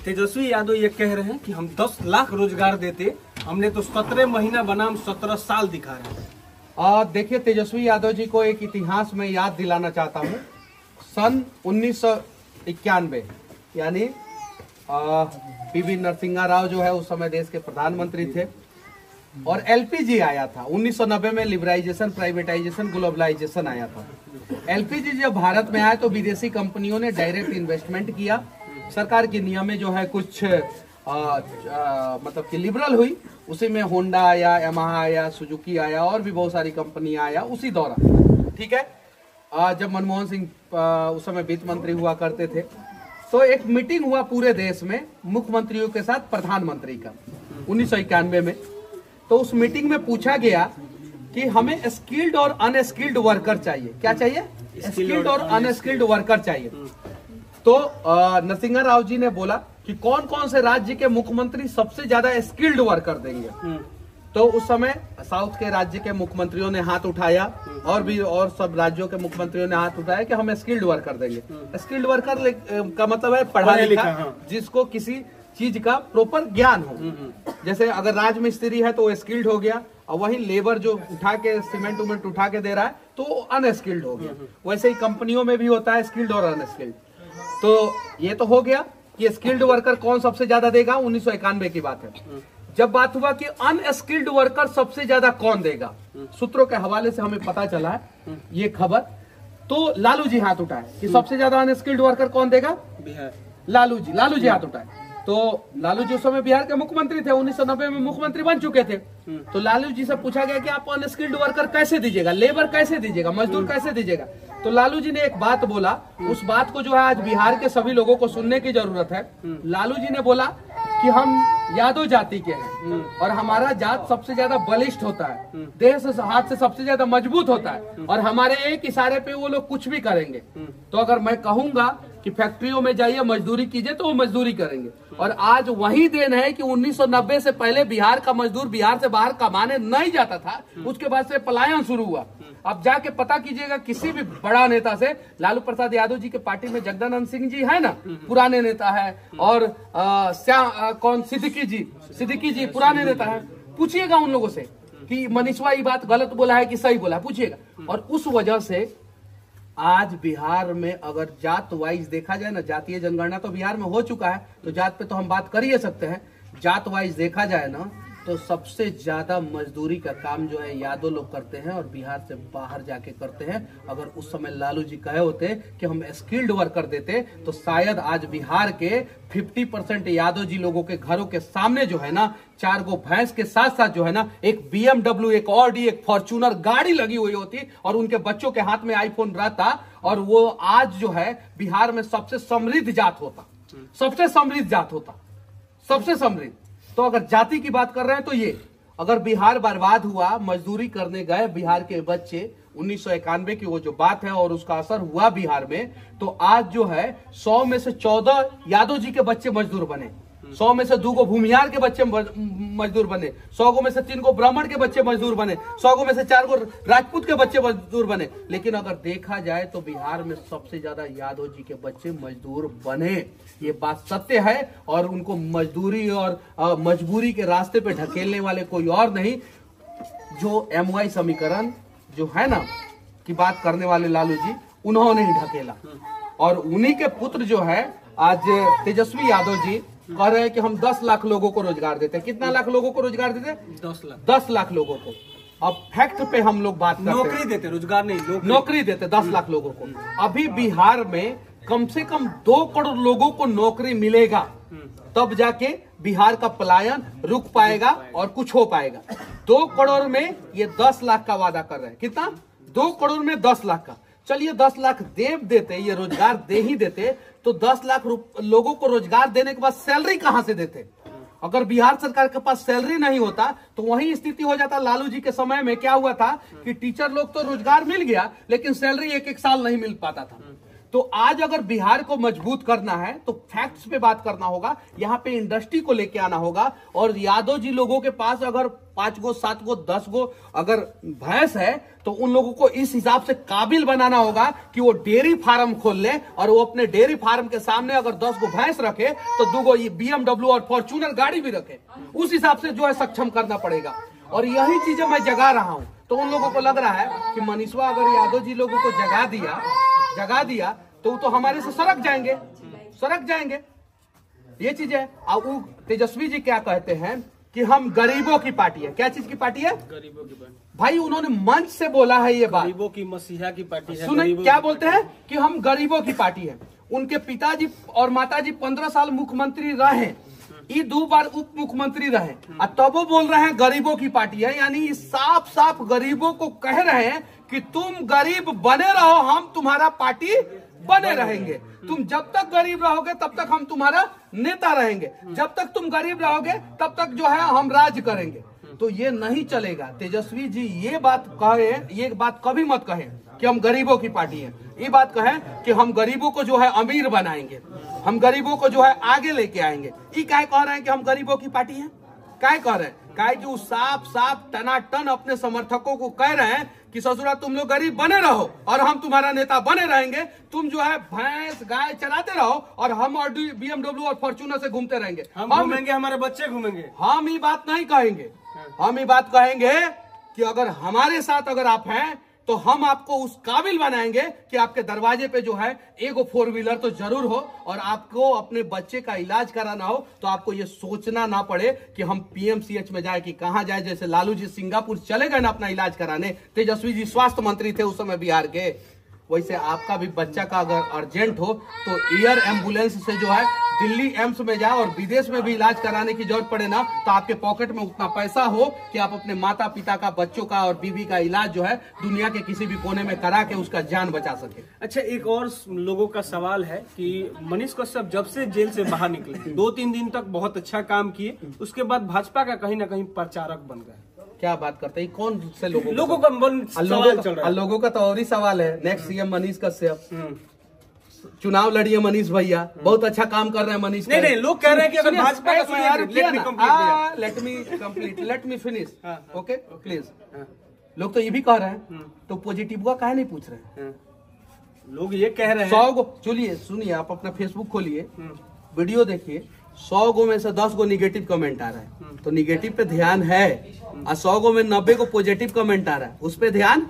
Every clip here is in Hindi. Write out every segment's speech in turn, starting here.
तेजस्वी यादव ये कह रहे हैं कि हम 10 लाख रोजगार देते, हमने तो 17 महीना बनाम 17 साल दिखा रहे हैं। देखिए, तेजस्वी यादव जी को एक इतिहास में याद दिलाना चाहता हूँ। सन 1991 यानी पीवी नरसिम्हा राव जो है उस समय देश के प्रधानमंत्री थे, और एलपीजी आया था 1990 में। लिबराइजेशन, प्राइवेटाइजेशन, ग्लोबलाइजेशन आया था। एलपीजी जब भारत में आया तो विदेशी कंपनियों ने डायरेक्ट इन्वेस्टमेंट किया। सरकार की नियमें जो है कुछ मतलब कि लिबरल हुई। उसी में होंडा आया, यामाहा आया, सुजुकी आया और भी बहुत सारी कंपनियां आया उसी दौरान। ठीक है, जब मनमोहन सिंह उस समय वित्त मंत्री हुआ करते थे, तो एक मीटिंग हुआ पूरे देश में मुख्यमंत्रियों के साथ प्रधानमंत्री का 1991 में। तो उस मीटिंग में पूछा गया कि हमें स्किल्ड और अनस्किल्ड वर्कर चाहिए। क्या चाहिए? स्किल्ड और अनस्किल्ड वर्कर चाहिए। तो नरसिम्हा राव जी ने बोला कि कौन कौन से राज्य के मुख्यमंत्री सबसे ज्यादा स्किल्ड वर्कर देंगे। तो उस समय साउथ के राज्य के मुख्यमंत्रियों ने हाथ उठाया, और सब राज्यों के मुख्यमंत्रियों ने हाथ उठाया कि हम स्किल्ड वर्कर देंगे। स्किल्ड वर्कर का मतलब है पढ़ा लिखा, जिसको किसी चीज का प्रॉपर ज्ञान हो। जैसे अगर राजमिस्त्री है तो वो स्किल्ड हो गया, और वही लेबर जो उठा के सीमेंट उमेंट उठा के दे रहा है तो अनस्किल्ड हो गया। वैसे ही कंपनियों में भी होता है स्किल्ड और अनस्किल्ड। तो ये तो हो गया कि स्किल्ड वर्कर कौन सबसे ज्यादा देगा, 1991 की बात है। जब बात हुआ कि अनस्किल्ड वर्कर सबसे ज्यादा कौन देगा, सूत्रों के हवाले से हमें पता चला है ये खबर, तो लालू जी हाथ उठाए कि सबसे ज्यादा अनस्किल्ड वर्कर कौन देगा, बिहार। लालू जी हाथ उठाए। तो लालू जी उस समय बिहार के मुख्यमंत्री थे, 1990 में मुख्यमंत्री बन चुके थे। तो लालू जी से पूछा गया कि आप अनस्किल्ड वर्कर कैसे दीजिएगा, लेबर कैसे दीजिएगा, मजदूर कैसे दीजिएगा। तो लालू जी ने एक बात बोला, उस बात को जो है आज बिहार के सभी लोगों को सुनने की जरूरत है। लालू जी ने बोला कि हम यादव जाति के हैं और हमारा जात सबसे ज्यादा बलिष्ठ होता है, देह से हाथ से सबसे ज्यादा मजबूत होता है, और हमारे एक इशारे पे वो लोग कुछ भी करेंगे। तो अगर मैं कहूंगा कि फैक्ट्रियों में जाइए मजदूरी कीजिए तो वो मजदूरी करेंगे। और आज वही दिन है कि 1990 से पहले बिहार का मजदूर बिहार से बाहर कमाने नहीं जाता था, उसके बाद से पलायन शुरू हुआ। अब जाके पता कीजिएगा किसी भी बड़ा नेता से, लालू प्रसाद यादव जी के पार्टी में जगदानंद सिंह जी है ना, पुराने नेता है, और सिद्दीकी जी पुराने नेता है। पूछिएगा उन लोगों से कि मनीषवा ये बात गलत बोला है कि सही बोला है, पूछिएगा। और उस वजह से आज बिहार में अगर जात वाइज देखा जाए ना, जातीय जनगणना तो बिहार में हो चुका है, तो जात पे तो हम बात कर ही सकते हैं। जात वाइज देखा जाए ना तो सबसे ज्यादा मजदूरी का काम जो है यादव लोग करते हैं, और बिहार से बाहर जाके करते हैं। अगर उस समय लालू जी कहे होते कि हम स्किल्ड वर्कर देते तो शायद आज बिहार के 50% यादव जी लोगों के घरों के सामने जो है ना 4 गो भैंस के साथ साथ जो है ना एक BMW, एक ऑडी, एक फॉर्च्यूनर गाड़ी लगी हुई होती, और उनके बच्चों के हाथ में आईफोन रहता, और वो आज जो है बिहार में सबसे समृद्ध जात होता, सबसे समृद्ध जात होता, सबसे समृद्ध। तो अगर जाति की बात कर रहे हैं तो ये, अगर बिहार बर्बाद हुआ, मजदूरी करने गए बिहार के बच्चे 1991 की वो जो बात है और उसका असर हुआ बिहार में, तो आज जो है 100 में से 14 यादव जी के बच्चे मजदूर बने, 100 में से 2 गो भूमिहार के बच्चे मजदूर बने, 100 गो में से 3 गो ब्राह्मण के बच्चे मजदूर बने, 100 गो में से 4 गो राजपूत के बच्चे मजदूर बने। लेकिन अगर देखा जाए तो बिहार में सबसे ज्यादा यादव जी के बच्चे मजदूर बने, ये बात सत्य है। और उनको मजदूरी और मजबूरी के रास्ते पे ढकेलने वाले कोई और नहीं, जो MY समीकरण जो है ना की बात करने वाले लालू जी, उन्होंने ही ढकेला। और उन्हीं के पुत्र जो है आज तेजस्वी यादव जी कह रहे हैं कि हम 10 लाख लोगों को रोजगार देते हैं। कितना लाख लोगों को रोजगार देते हैं? 10 लाख लोगों को। अब फैक्ट पे हम लोग बात करते हैं, नौकरी देते, रोजगार नहीं, नौकरी देते 10 लाख लोगों को। अभी बिहार में कम से कम 2 करोड़ लोगों को नौकरी मिलेगा, तब जाके बिहार का पलायन रुक पाएगा और कुछ हो पाएगा। 2 करोड़ में ये 10 लाख का वादा कर रहे हैं। कितना? 2 करोड़ में 10 लाख का। चलिए 10 लाख देते, ये रोजगार दे ही देते, तो 10 लाख लोगों को रोजगार देने के बाद सैलरी कहां से देते? अगर बिहार सरकार के पास सैलरी नहीं होता तो वही स्थिति हो जाता। लालू जी के समय में क्या हुआ था कि टीचर लोग तो रोजगार मिल गया, लेकिन सैलरी 1-1 साल नहीं मिल पाता था। तो आज अगर बिहार को मजबूत करना है तो फैक्ट्स पे बात करना होगा, यहाँ पे इंडस्ट्री को लेके आना होगा। और यादव जी लोगों के पास अगर 5 गो 7 गो 10 गो अगर भैंस है तो उन लोगों को इस हिसाब से काबिल बनाना होगा कि वो डेयरी फार्म खोल ले, और वो अपने डेयरी फार्म के सामने अगर 10 गो भैंस रखे तो 2 गो BMW और फॉर्च्यूनर गाड़ी भी रखे। उस हिसाब से जो है सक्षम करना पड़ेगा। और यही चीजें मैं जगा रहा हूं। तो उन लोगों को लग रहा है कि मनीषवा अगर यादव जी लोगों को जगा दिया तो हमारे से सरक जाएंगे। ये चीज है। अब वो तेजस्वी जी क्या कहते हैं कि हम गरीबों की पार्टी है। क्या चीज की पार्टी है? गरीबों की पार्टी। भाई उन्होंने मंच से बोला है ये बात, गरीबों की मसीहा की पार्टी है। सुने क्या बोलते हैं कि हम गरीबों की पार्टी है। उनके पिताजी और माताजी 15 साल मुख्यमंत्री रहे, ये 2 बार उप मुख्यमंत्री रहे, और तब वो बोल रहे हैं गरीबों की पार्टी है। यानी साफ साफ गरीबों को कह रहे हैं कि तुम गरीब बने रहो, हम तुम्हारा पार्टी बने रहेंगे। तुम जब तक गरीब रहोगे तब तक हम तुम्हारा नेता रहेंगे, जब तक तुम गरीब रहोगे तब तक जो है हम राज करेंगे। तो ये नहीं चलेगा। तेजस्वी जी ये बात कहे, ये बात कभी मत कहे कि हम गरीबों की पार्टी है। ये बात कहें कि हम गरीबों को जो है अमीर बनाएंगे, हम गरीबों को जो है आगे लेके आएंगे। ये क्या कह रहे हैं कि हम गरीबों की पार्टी है? क्या कह रहे हैं? क्या कि वो साफ साफ टनाटन अपने समर्थकों को कह रहे हैं कि ससुरा तुम लोग गरीब बने रहो और हम तुम्हारा नेता बने रहेंगे। तुम जो है भैंस गाय चलाते रहो और हम और BMW और फॉर्च्यूनर से घूमते रहेंगे। हम घूमेंगे, हमारे बच्चे घूमेंगे। हम ये बात नहीं कहेंगे। हम ये बात कहेंगे कि अगर हमारे साथ अगर आप हैं तो हम आपको उस काबिल बनाएंगे कि आपके दरवाजे पे जो है एगो 4 व्हीलर तो जरूर हो, और आपको अपने बच्चे का इलाज कराना हो तो आपको ये सोचना ना पड़े कि हम PMCH में जाए कि कहां जाए। जैसे लालू जी सिंगापुर चले गए ना अपना इलाज कराने, तेजस्वी जी स्वास्थ्य मंत्री थे उस समय बिहार के, वैसे आपका भी बच्चा का अगर अर्जेंट हो तो एयर एम्बुलेंस से जो है दिल्ली एम्स में जाए, और विदेश में भी इलाज कराने की जरूरत पड़े ना तो आपके पॉकेट में उतना पैसा हो कि आप अपने माता पिता का, बच्चों का और बीवी का इलाज जो है दुनिया के किसी भी कोने में करा के उसका जान बचा सके। अच्छा, एक और लोगों का सवाल है कि मनीष कश्यप जब से जेल से बाहर निकले 2-3 दिन तक बहुत अच्छा काम किए, उसके बाद भाजपा का कहीं ना कहीं प्रचारक बन गए। क्या बात करते हैं? कौन से लोगों का सवाल चल रहा है। लोगों का तो और ही सवाल है। नेक्स्ट CM मनीष कश्यप, चुनाव लड़िए मनीष भैया, बहुत अच्छा काम कर रहे हैं मनीष। नहीं, लोग कह रहे हैं कि अगर भाजपा का let me finish, okay please. लोग तो ये भी कह रहे हैं, तो पॉजिटिव का काहे नहीं पूछ रहे हैं? लोग ये कह रहे हैं 100 गो, चलिए सुनिए, आप अपना फेसबुक खोलिए, वीडियो देखिए, 100 गो में से 10 गो निगेटिव कमेंट आ रहा है, तो निगेटिव पे ध्यान है, और 100 गो में 90 को पॉजिटिव कमेंट आ रहा है, उस पे ध्यान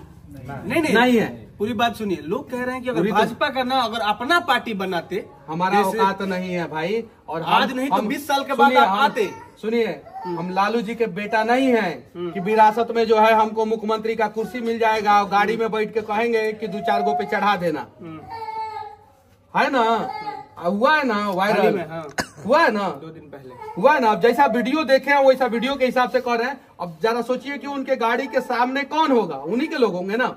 नहीं है। पूरी बात सुनिए। लोग कह रहे हैं कि अगर भाजपा का ना अगर अपना पार्टी बनाते, हमारा औकात नहीं है भाई। और आज नहीं तो 20 साल के बाद आप आते। सुनिए, हम लालू जी के बेटा नहीं हैं कि विरासत में जो है हमको मुख्यमंत्री का कुर्सी मिल जाएगा और गाड़ी में बैठ के कहेंगे कि 2-4 गो पे चढ़ा देना, है ना? हुआ है ना वायरल, हुआ है ना 2 दिन पहले हुआ है ना। अब जैसा वीडियो देखे हैं वैसा वीडियो के हिसाब से कर रहे हैं। अब जरा सोचिए कि उनके गाड़ी के सामने कौन होगा, उन्हीं के लोग होंगे ना,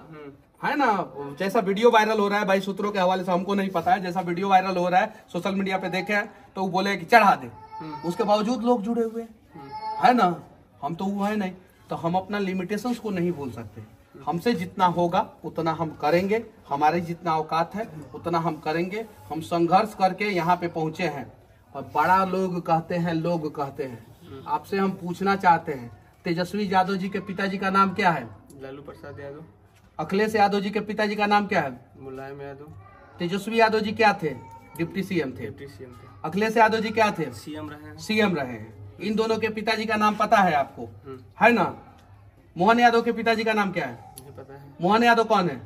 है ना? जैसा वीडियो वायरल हो रहा है भाई, सूत्रों के हवाले से हमको नहीं पता है, जैसा वीडियो वायरल हो रहा है सोशल मीडिया पे देखे हैं तो वो बोले कि चढ़ा दे, उसके बावजूद लोग जुड़े हुए है ना। हम तो वो है नहीं, तो हम अपना लिमिटेशंस को नहीं भूल सकते। हमसे जितना होगा उतना हम करेंगे, हमारे जितना औकात है उतना हम करेंगे। हम संघर्ष करके यहाँ पे पहुंचे हैं, और बड़ा लोग कहते हैं, आपसे हम पूछना चाहते हैं, तेजस्वी यादव जी के पिताजी का नाम क्या है? लालू प्रसाद यादव। अखिलेश यादव जी के पिताजी का नाम क्या है? मुलायम यादव। तेजस्वी यादव जी क्या थे? डिप्टी सीएम थे। अखिलेश यादव जी क्या थे? सीएम रहे हैं। इन दोनों के पिताजी का नाम पता है आपको, है ना? मोहन यादव के पिताजी का नाम क्या है? नहीं पता है। मोहन यादव कौन है?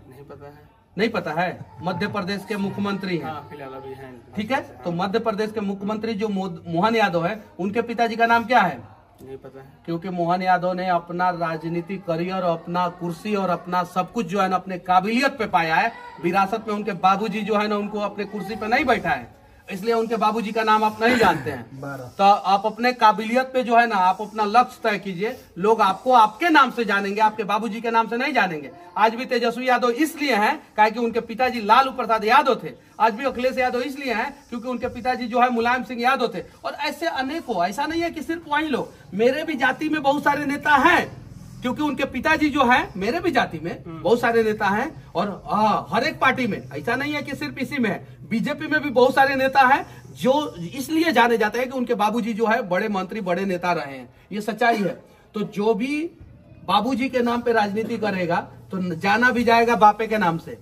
नहीं पता है। मध्य प्रदेश के मुख्यमंत्री हैं। फिलहाल अभी हैं। ठीक है, तो मध्य प्रदेश के मुख्यमंत्री जो मोहन यादव है, उनके पिताजी का नाम क्या है? नहीं पता है। क्योंकि मोहन यादव ने अपना राजनीतिक करियर, अपना कुर्सी और अपना सब कुछ जो है ना अपने काबिलियत पे पाया है। विरासत में उनके बाबूजी जो है ना उनको अपने कुर्सी पे नहीं बैठा है, इसलिए उनके बाबूजी का नाम आप नहीं जानते हैं। तो आप अपने काबिलियत पे जो है ना आप अपना लक्ष्य तय कीजिए, लोग आपको आपके नाम से जानेंगे, आपके बाबूजी के नाम से नहीं जानेंगे। आज भी तेजस्वी यादव इसलिए हैं कि उनके पिताजी लालू प्रसाद यादव थे। आज भी अखिलेश यादव इसलिए हैं क्योंकि उनके पिताजी जो है मुलायम सिंह यादव थे। और ऐसे अनेकों, ऐसा नहीं है कि सिर्फ वही लोग, मेरे भी जाति में बहुत सारे नेता हैं, क्योंकि उनके पिताजी जो है मेरे भी जाति में बहुत सारे नेता हैं, और हर एक पार्टी में, ऐसा नहीं है कि सिर्फ इसी में है, बीजेपी में भी बहुत सारे नेता हैं जो इसलिए जाने जाते हैं कि उनके बाबूजी जो है बड़े मंत्री बड़े नेता रहे हैं, ये सच्चाई है। तो जो भी बाबूजी के नाम पे राजनीति करेगा तो जाना भी जाएगा बापे के नाम से।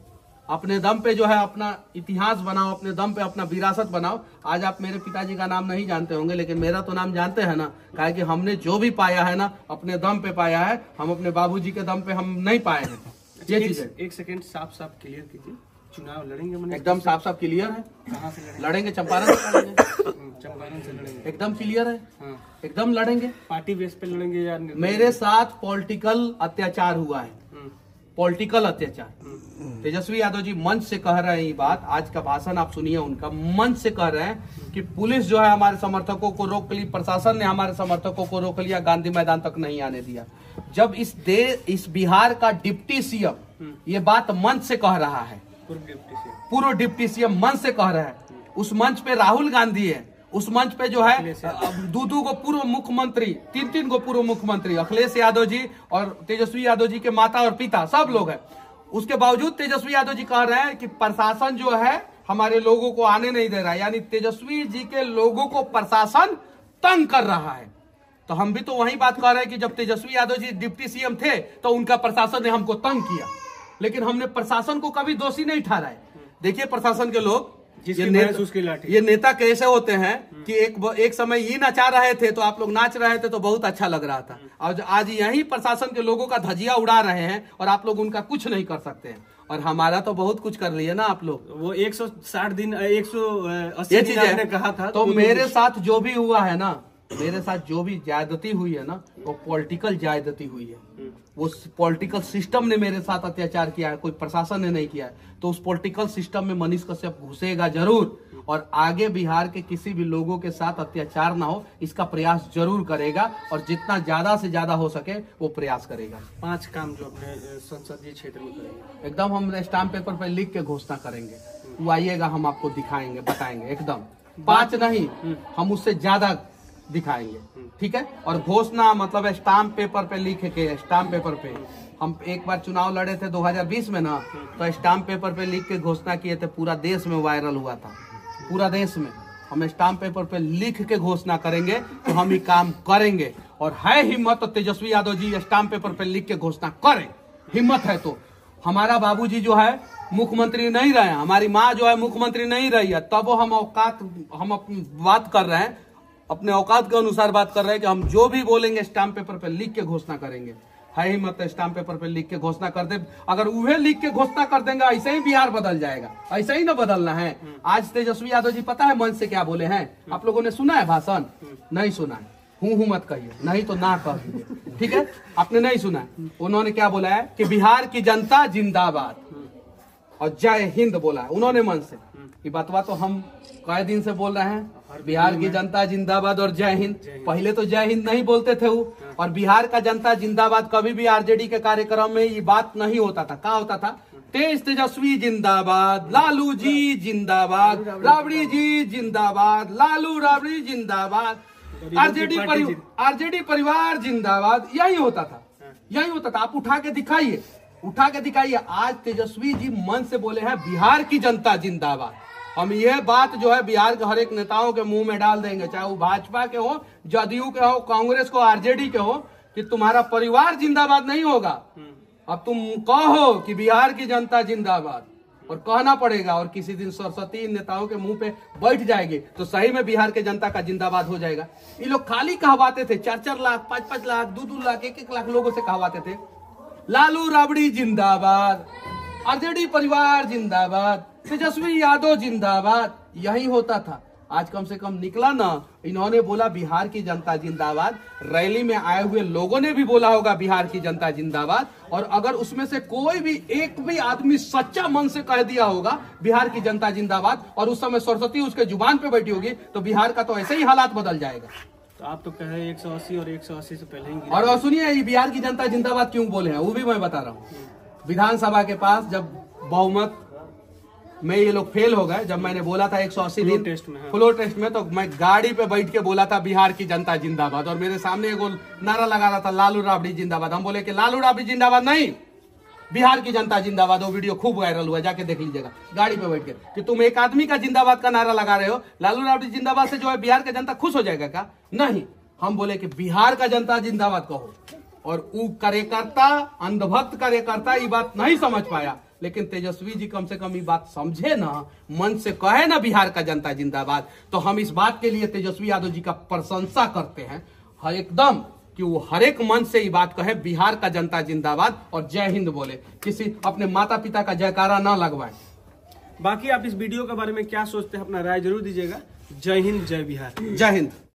अपने दम पे जो है अपना इतिहास बनाओ, अपने दम पे अपना विरासत बनाओ। आज आप मेरे पिताजी का नाम नहीं जानते होंगे, लेकिन मेरा तो नाम जानते हैं ना, काहे कि हमने जो भी पाया है ना अपने दम पे पाया है, हम अपने बाबूजी के दम पे हम नहीं पाए हैं। ये चीज है। एक सेकंड साफ साफ क्लियर कीजिए, चुनाव लड़ेंगे मनीष? एकदम साफ साफ क्लियर है। कहाँ से लड़ेंगे? चंपारण से लड़ेंगे। चंपारण से लड़ेंगे? एकदम क्लियर है। हाँ। एकदम लड़ेंगे। पार्टी बेस पे लड़ेंगे या मेरे साथ पॉलिटिकल अत्याचार हुआ है, पॉलिटिकल अत्याचार। तेजस्वी यादव जी मंच से कह रहे हैं ये बात, आज का भाषण आप सुनिए उनका, मंच से कह रहे हैं कि पुलिस जो है हमारे समर्थकों को रोक ली, प्रशासन ने हमारे समर्थकों को रोक लिया, गांधी मैदान तक नहीं आने दिया। जब इस बिहार का डिप्टी सीएम ये बात मंच से कह रहा है, पूर्व डिप्टी सीएम मंच से कह रहा है, उस मंच पे राहुल गांधी है, उस मंच पे जो है दो को पूर्व मुख्यमंत्री, तीन को पूर्व मुख्यमंत्री, अखिलेश यादव जी और तेजस्वी यादव जी के माता और पिता सब लोग हैं। उसके बावजूद तेजस्वी यादव जी कह रहे हैं कि प्रशासन जो है हमारे लोगों को आने नहीं दे रहा है, यानी तेजस्वी जी के लोगों को प्रशासन तंग कर रहा है। तो हम भी तो वही बात कर रहे हैं कि जब तेजस्वी यादव जी डिप्टी सीएम थे तो उनका प्रशासन ने हमको तंग किया, लेकिन हमने प्रशासन को कभी दोषी नहीं ठहराया। देखिए प्रशासन के लोग, ये नेता कैसे होते हैं कि एक समय ये नचा रहे थे तो आप लोग नाच रहे थे तो बहुत अच्छा लग रहा था, और आज यही प्रशासन के लोगों का धजिया उड़ा रहे हैं और आप लोग उनका कुछ नहीं कर सकते हैं। और हमारा तो बहुत कुछ कर लिए ना आप लोग। वो 160 दिन 180 दिन आपने कहा था, तो मेरे साथ जो भी हुआ है ना, मेरे साथ जो भी ज्यादती हुई है ना, वो पॉलिटिकल ज्यादती हुई है। वो पॉलिटिकल सिस्टम ने मेरे साथ अत्याचार किया है, कोई प्रशासन ने नहीं किया है। तो उस पॉलिटिकल सिस्टम में मनीष कश्यप घुसेगा जरूर, और आगे बिहार के किसी भी लोगों के साथ अत्याचार ना हो इसका प्रयास जरूर करेगा, और जितना ज्यादा से ज्यादा हो सके वो प्रयास करेगा। 5 काम जो अपने संसदीय क्षेत्र में करेंगे, एकदम हम स्टाम्प पेपर पे लिख के घोषणा करेंगे। वो आइएगा, हम आपको दिखाएंगे, बताएंगे। एकदम 5 नहीं, हम उससे ज्यादा दिखाएंगे, ठीक है। और घोषणा मतलब स्टाम्प पेपर पे लिख के, स्टाम्प पेपर पे हम एक बार चुनाव लड़े थे 2020 में ना, तो स्टाम्प पेपर पे लिख के घोषणा किए थे, पूरा देश में वायरल हुआ था, पूरा देश में। हम स्टाम्प पेपर पे लिख के घोषणा करेंगे तो हम ये काम करेंगे, और है हिम्मत तो तेजस्वी यादव जी स्टाम्प पेपर पे लिख के घोषणा करें, हिम्मत है तो। हमारा बाबूजी जो है मुख्यमंत्री नहीं रहे, हमारी माँ जो है मुख्यमंत्री नहीं रही है, तब वो हम अपनी बात कर रहे हैं, अपने औकात के अनुसार बात कर रहे हैं कि हम जो भी बोलेंगे स्टाम्प पेपर पे लिख के घोषणा करेंगे। है हिम्मत स्टाम्प पेपर पे लिख के घोषणा कर दे। अगर वह लिख के घोषणा कर देंगे, ऐसे ही बिहार बदल जाएगा, ऐसे ही ना बदलना है। आज तेजस्वी यादव जी पता है मंच से क्या बोले हैं? आप लोगों ने सुना है भाषण? नहीं सुना है, हूँ मत कहिए, नहीं तो ना कह दीजिए, ठीक है। आपने नहीं सुना है। उन्होंने क्या बोला है कि बिहार की जनता जिंदाबाद और जय हिंद बोला है उन्होंने मन से। ये बातवा तो हम कई दिन से बोल रहे हैं, बिहार की जनता जिंदाबाद और जय हिंद। पहले तो जय हिंद नहीं बोलते थे वो, और बिहार का जनता जिंदाबाद कभी भी आरजेडी के कार्यक्रम में ये बात नहीं होता था। क्या होता था? तेजस्वी जिंदाबाद, लालू जी जिंदाबाद, राबड़ी जी जिंदाबाद, लालू राबड़ी जिंदाबाद, आरजेडी परिवार जिंदाबाद, यही होता था, यही होता था। आप उठा के दिखाइए, उठा के दिखाइए। आज तेजस्वी जी मन से बोले हैं बिहार की जनता जिंदाबाद। हम ये बात जो है बिहार के हर एक नेताओं के मुंह में डाल देंगे, चाहे वो भाजपा के हो, जदयू के हो, कांग्रेस को, आरजेडी के हो, कि तुम्हारा परिवार जिंदाबाद नहीं होगा। अब तुम कहो कि बिहार की जनता जिंदाबाद, और कहना पड़ेगा, और किसी दिन सरस्वती नेताओं के मुंह पे बैठ जाएगी तो सही में बिहार के जनता का जिंदाबाद हो जाएगा। ये लोग खाली कहवाते थे, 4-4 लाख, 5-5 लाख, 2-2 लाख, 1-1 लाख लोगों से कहवाते थे लालू राबड़ी जिंदाबाद, आरजेडी परिवार जिंदाबाद, तेजस्वी यादव जिंदाबाद, यही होता था। आज कम से कम निकला ना, इन्होंने बोला बिहार की जनता जिंदाबाद। रैली में आए हुए लोगों ने भी बोला होगा बिहार की जनता जिंदाबाद, और अगर उसमें से कोई भी एक भी आदमी सच्चा मन से कह दिया होगा बिहार की जनता जिंदाबाद, और उस समय सरस्वती उसके जुबान पे बैठी होगी, तो बिहार का तो ऐसे ही हालात बदल जाएगा। तो आप तो कह रहे हैं 180 और 180 से पहले ही। और सुनिए, ये बिहार की जनता जिंदाबाद क्यों बोले हैं वो भी मैं बता रहा हूँ। विधानसभा के पास जब बहुमत में ये लोग फेल हो गए। जब मैंने बोला था 180 दिन टेस्ट में, हाँ। फ्लोर टेस्ट में, तो मैं गाड़ी पे बैठ के बोला था बिहार की जनता जिंदाबाद, और मेरे सामने एगो नारा लगा रहा था लालू राबड़ी जिंदाबाद। हम बोले कि लालू राबड़ी जिंदाबाद नहीं, बिहार की जनता जिंदाबाद। वो वीडियो खूब वायरल हुआ, जाके देख लीजिएगा गाड़ी पे बैठ के, कि तुम एक आदमी का जिंदाबाद का नारा लगा रहे हो, लालू राबड़ी जिंदाबाद से जो है बिहार का जनता खुश हो जाएगा क्या? नहीं, हम बोले कि बिहार का जनता जिंदाबाद कहो। और वो कार्यकर्ता, अंधभक्त कार्यकर्ता ये बात नहीं समझ पाया, लेकिन तेजस्वी जी कम से कम ये बात समझे ना, मन से कहे ना बिहार का जनता जिंदाबाद। तो हम इस बात के लिए तेजस्वी यादव जी का प्रशंसा करते हैं एकदम, कि वो हर एक मन से ये बात कहे बिहार का जनता जिंदाबाद और जय हिंद बोले, किसी अपने माता पिता का जयकारा ना लगवाए। बाकी आप इस वीडियो के बारे में क्या सोचते हैं, अपना राय जरूर दीजिएगा। जय हिंद, जय बिहार, जय हिंद।